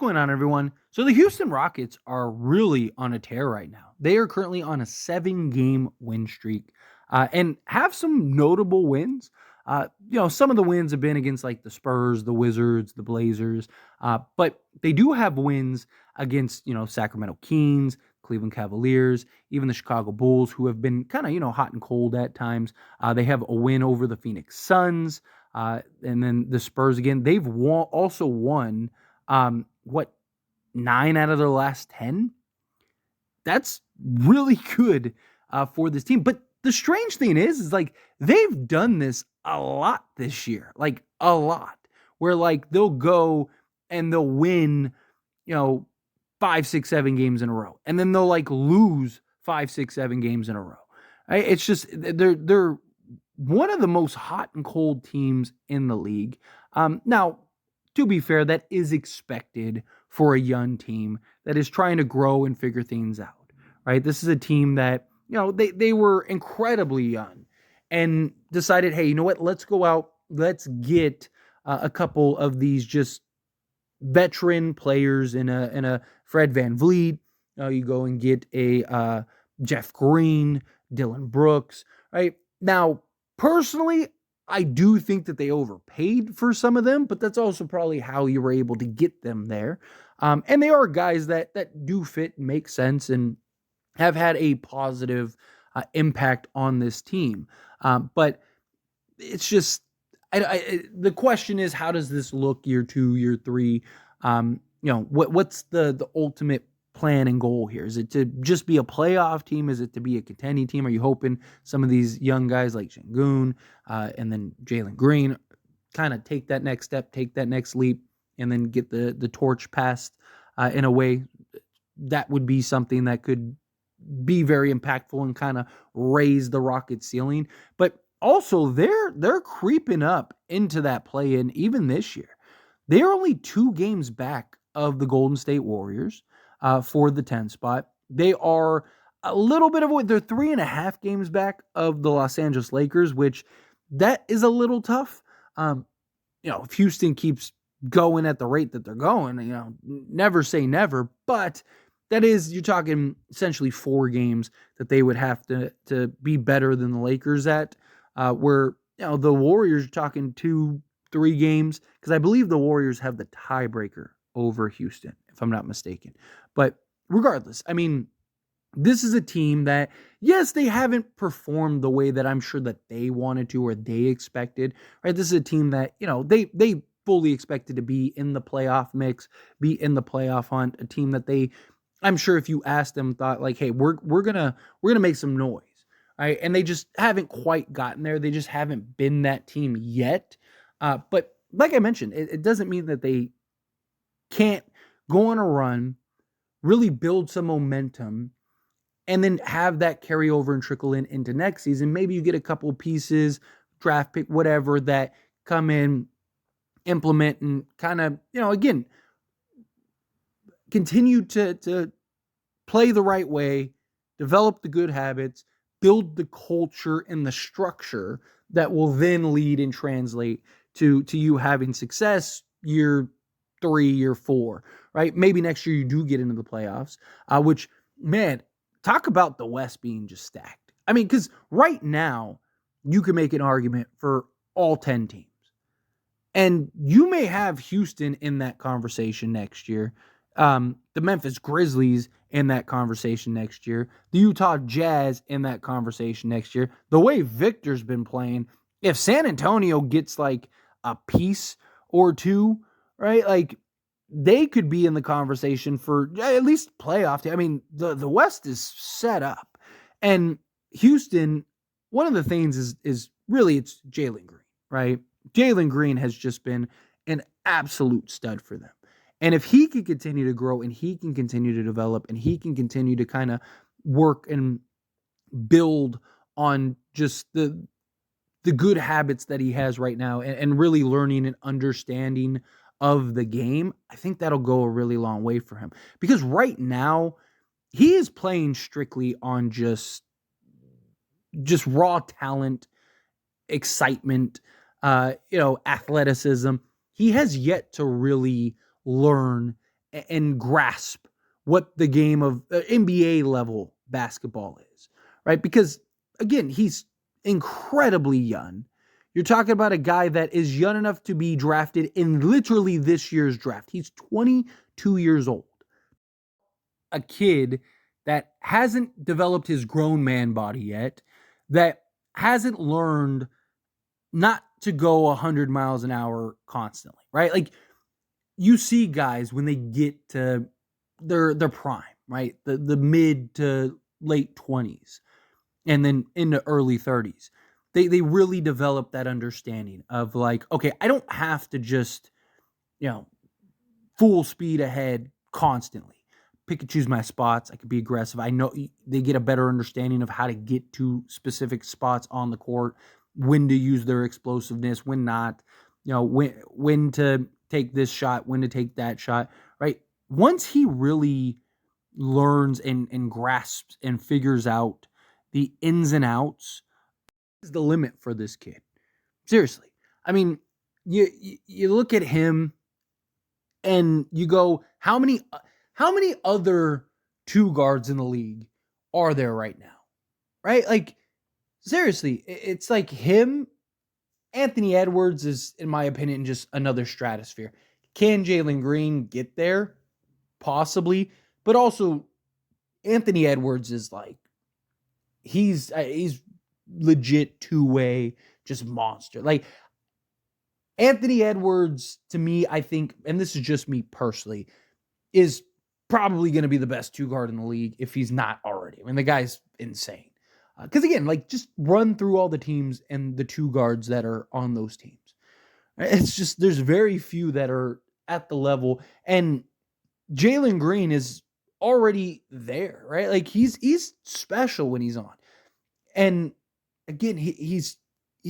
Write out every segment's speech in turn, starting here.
going on, everyone? So the Houston Rockets are really on a tear right now. They are currently on a 7-game win streak and have some notable wins. Some of the wins have been against like the Spurs, the Wizards, the Blazers, but they do have wins against, Sacramento Kings, Cleveland Cavaliers, even the Chicago Bulls, who have been kind of, hot and cold at times. They have a win over the Phoenix Suns, and then the Spurs again. They've also won what, 9 out of their last 10? That's really good for this team. But the strange thing is like they've done this a lot this year, like a lot, where like they'll go and they'll win, you know, 5, 6, 7 games in a row, and then they'll like lose 5, 6, 7 games in a row. Right? It's just they're one of the most hot and cold teams in the league. Now, to be fair, that is expected for a young team that is trying to grow and figure things out, right? This is a team that, they were incredibly young and decided, hey, you know what? Let's go out. Let's get a couple of these just veteran players in a Fred VanVleet. You go and get a Jeff Green, Dylan Brooks, right? Now, personally, I do think that they overpaid for some of them, but that's also probably how you were able to get them there. And they are guys that do fit, make sense, and have had a positive impact on this team. But it's just, the question is, how does this look year 2, year 3? What's the ultimate plan and goal here? Is it to just be a playoff team? Is it to be a contending team? Are you hoping some of these young guys like Sengun and then Jalen Green kind of take that next step, take that next leap, and then get the torch passed in a way that would be something that could be very impactful and kind of raise the Rockets ceiling? But also, they're creeping up into that play-in even this year. They are only 2 games back of the Golden State Warriors for the 10 spot. They are a little bit of they're 3.5 games back of the Los Angeles Lakers, which that is a little tough. If Houston keeps going at the rate that they're going, never say never, but that is, you're talking essentially 4 games that they would have to be better than the Lakers at, where, the Warriors are talking 2-3 games, because I believe the Warriors have the tiebreaker over Houston, if I'm not mistaken. But regardless, I mean, this is a team that, yes, they haven't performed the way that I'm sure that they wanted to or they expected, right? This is a team that, they fully expected to be in the playoff mix, be in the playoff hunt, a team that I'm sure if you asked them, thought like, hey, we're gonna make some noise, right? And they just haven't quite gotten there. They just haven't been that team yet. But like I mentioned, it doesn't mean that they can't go on a run, really build some momentum, and then have that carry over and trickle into next season. Maybe you get a couple pieces, draft pick, whatever, that come in, implement, and kind of, again, continue to play the right way, develop the good habits, build the culture and the structure that will then lead and translate to you having success year 3, year 4, right? Maybe next year you do get into the playoffs, which, man, talk about the West being just stacked. I mean, because right now you can make an argument for all 10 teams. And you may have Houston in that conversation next year, the Memphis Grizzlies in that conversation next year, the Utah Jazz in that conversation next year. The way Victor's been playing, if San Antonio gets like a piece or two, right, like they could be in the conversation for at least playoff. I mean, the West is set up. And Houston, one of the things is really it's Jalen Green, right? Jalen Green has just been an absolute stud for them. And if he can continue to grow and he can continue to develop and he can continue to kind of work and build on just the good habits that he has right now and really learning and understanding of the game, I think that'll go a really long way for him. Because right now, he is playing strictly on just raw talent, excitement, athleticism. He has yet to really learn and grasp what the game of NBA level basketball is, right? Because again, he's incredibly young. You're talking about a guy that is young enough to be drafted in literally this year's draft. He's 22 years old. A kid that hasn't developed his grown man body yet, that hasn't learned not to go 100 miles an hour constantly, right? Like you see guys when they get to their prime, right? The mid to late 20s and then into early 30s. They really develop that understanding of like, okay, I don't have to just, you know, full speed ahead constantly. Pick and choose my spots. I could be aggressive. I know they get a better understanding of how to get to specific spots on the court, when to use their explosiveness, when not, when to take this shot, when to take that shot, right? Once he really learns and grasps and figures out the ins and outs, is the limit for this kid. Seriously. I mean, you look at him and you go, how many other two guards in the league are there right now? Right? Like seriously, it's like him. Anthony Edwards is, in my opinion, just another stratosphere. Can Jalen Green get there? Possibly, but also Anthony Edwards is like he's legit two-way, just monster. Like Anthony Edwards, to me, I think, and this is just me personally, is probably going to be the best two guard in the league if he's not already. I mean, the guy's insane. Because again, like just run through all the teams and the two guards that are on those teams. It's just there's very few that are at the level, and Jalen Green is already there, right? Like he's special when he's on, and again, he's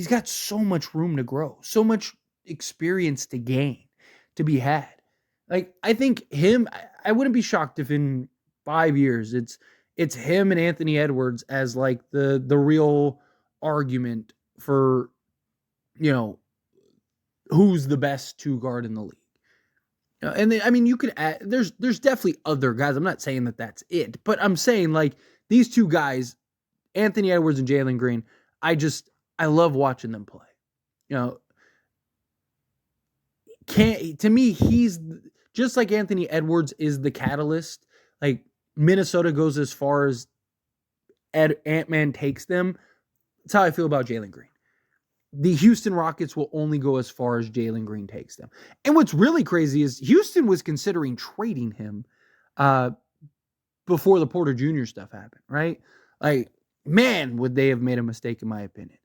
got so much room to grow, so much experience to gain, to be had. Like I think him, I wouldn't be shocked if in 5 years it's him and Anthony Edwards as like the real argument for you know who's the best two guard in the league. And then, I mean, you could add. There's definitely other guys. I'm not saying that that's it, but I'm saying like these two guys, Anthony Edwards and Jalen Green. I love watching them play. You know, can't to me he's just like Anthony Edwards is the catalyst. Like Minnesota goes as far as Ant-Man takes them. That's how I feel about Jalen Green. The Houston Rockets will only go as far as Jalen Green takes them. And what's really crazy is Houston was considering trading him before the Porter Jr. stuff happened, right? Like, man, would they have made a mistake, in my opinion.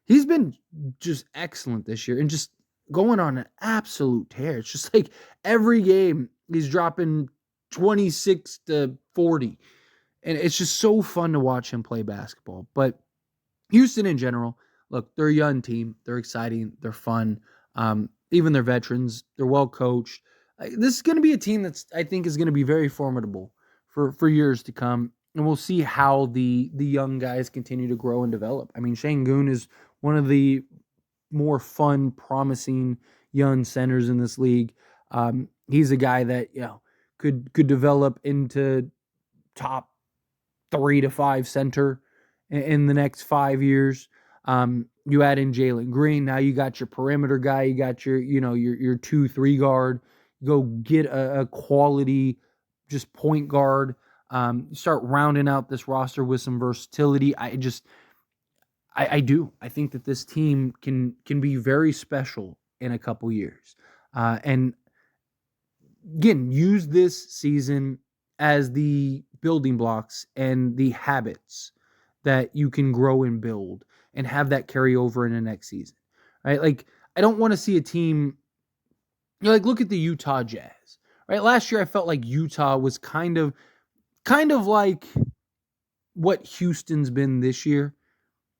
He's been just excellent this year and just going on an absolute tear. It's just like every game he's dropping 26 to 40. And it's just so fun to watch him play basketball. But Houston in general, look, they're a young team. They're exciting. They're fun. Even their veterans, they're well coached. This is going to be a team that's I think is going to be very formidable for years to come. And we'll see how the young guys continue to grow and develop. I mean, Şengün is one of the more promising young centers in this league. He's a guy that could develop into top 3 to 5 center in the next 5 years. You add in Jalen Green. Now you got your perimeter guy. You got your 2-3 guard. Go get a quality just point guard. Start rounding out this roster with some versatility. I do. I think that this team can be very special in a couple years. And again, use this season as the building blocks and the habits that you can grow and build and have that carry over in the next season, right? Like, I don't want to see a team, like, look at the Utah Jazz, right? Last year, I felt like Utah was kind of like what Houston's been this year,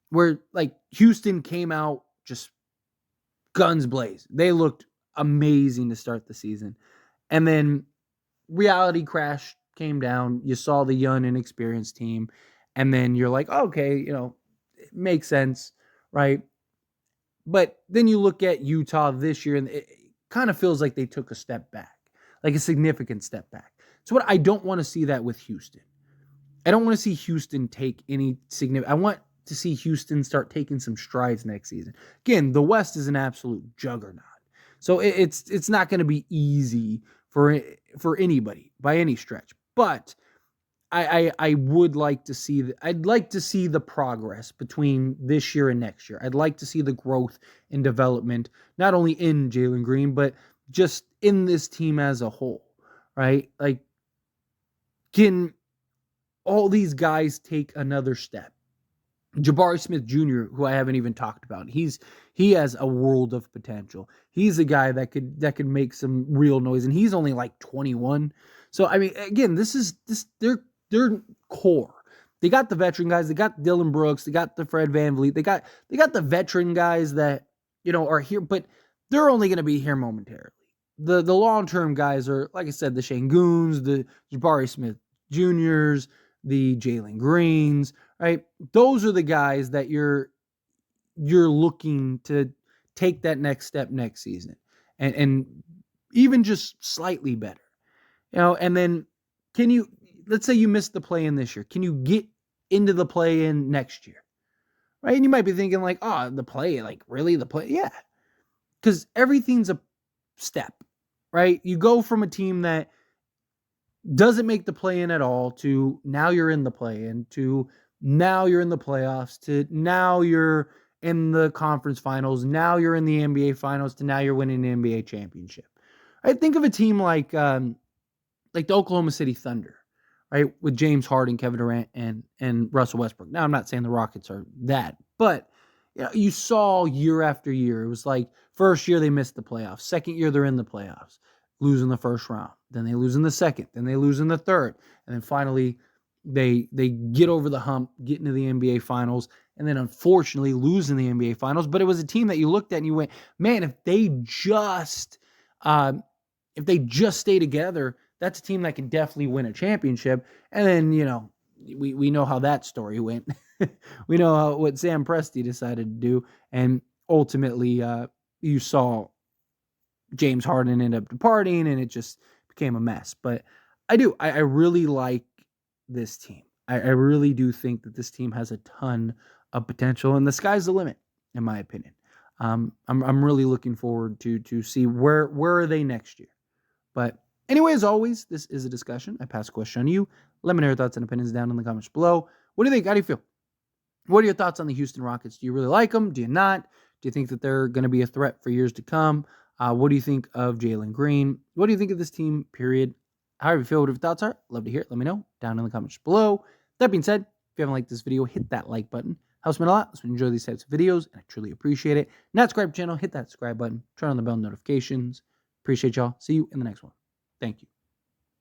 where, like, Houston came out just guns blazing. They looked amazing to start the season. And then reality crash came down. You saw the young, inexperienced team. And then you're like, okay, it makes sense, right? But then you look at Utah this year, and it kind of feels like they took a step back. like a significant step back. So what I don't want to see that with Houston. I don't want to see Houston take any significant. I want to see Houston start taking some strides next season. Again, the West is an absolute juggernaut, so it's not going to be easy for anybody by any stretch. But I would like to see I'd like to see the progress between this year and next year. I'd like to see the growth and development, not only in Jalen Green, but just in this team as a whole, right? Like, can all these guys take another step? Jabari Smith Jr., who I haven't even talked about, he has a world of potential. He's a guy that could make some real noise, and he's only like 21. So I mean, again, this their core. They got the veteran guys. They got Dylan Brooks. They got the Fred VanVleet. They got the veteran guys that are here, but they're only going to be here momentarily. The long term guys are, like I said, the Şengün's, the Jabari Smith Juniors, the Jalen Greens, right? Those are the guys that you're looking to take that next step next season, and even just slightly better, And then let's say you missed the play in this year, can you get into the play in next year, right? And you might be thinking like, oh, the play, like really the play, yeah, because everything's a step, right? You go from a team that doesn't make the play-in at all to now you're in the play-in to now you're in the playoffs to now you're in the conference finals, now you're in the NBA finals to now you're winning the NBA championship. I think of a team like the Oklahoma City Thunder, right? With James Harden, Kevin Durant, and Russell Westbrook. Now, I'm not saying the Rockets are that, but you saw year after year. It was like first year they missed the playoffs. Second year they're in the playoffs, lose in the first round. Then they lose in the second. Then they lose in the third. And then finally they get over the hump, get into the NBA finals, and then unfortunately lose in the NBA finals. But it was a team that you looked at and you went, man, if they just stay together, that's a team that can definitely win a championship. And then, we know how that story went. We know what Sam Presti decided to do. And ultimately, you saw James Harden end up departing, and it just became a mess. But I really like this team. I really do think that this team has a ton of potential, and the sky's the limit, in my opinion. I'm really looking forward to see where are they next year. But anyway, as always, this is a discussion. I pass a question on you. Let me know your thoughts and opinions down in the comments below. What do you think? How do you feel? What are your thoughts on the Houston Rockets? Do you really like them? Do you not? Do you think that they're going to be a threat for years to come? What do you think of Jalen Green? What do you think of this team, period? However you feel, whatever your thoughts are, love to hear it. Let me know down in the comments below. That being said, if you haven't liked this video, hit that like button. Helps me a lot. So enjoy these types of videos, and I truly appreciate it. Not subscribe to the channel, hit that subscribe button. Turn on the bell notifications. Appreciate y'all. See you in the next one. Thank you.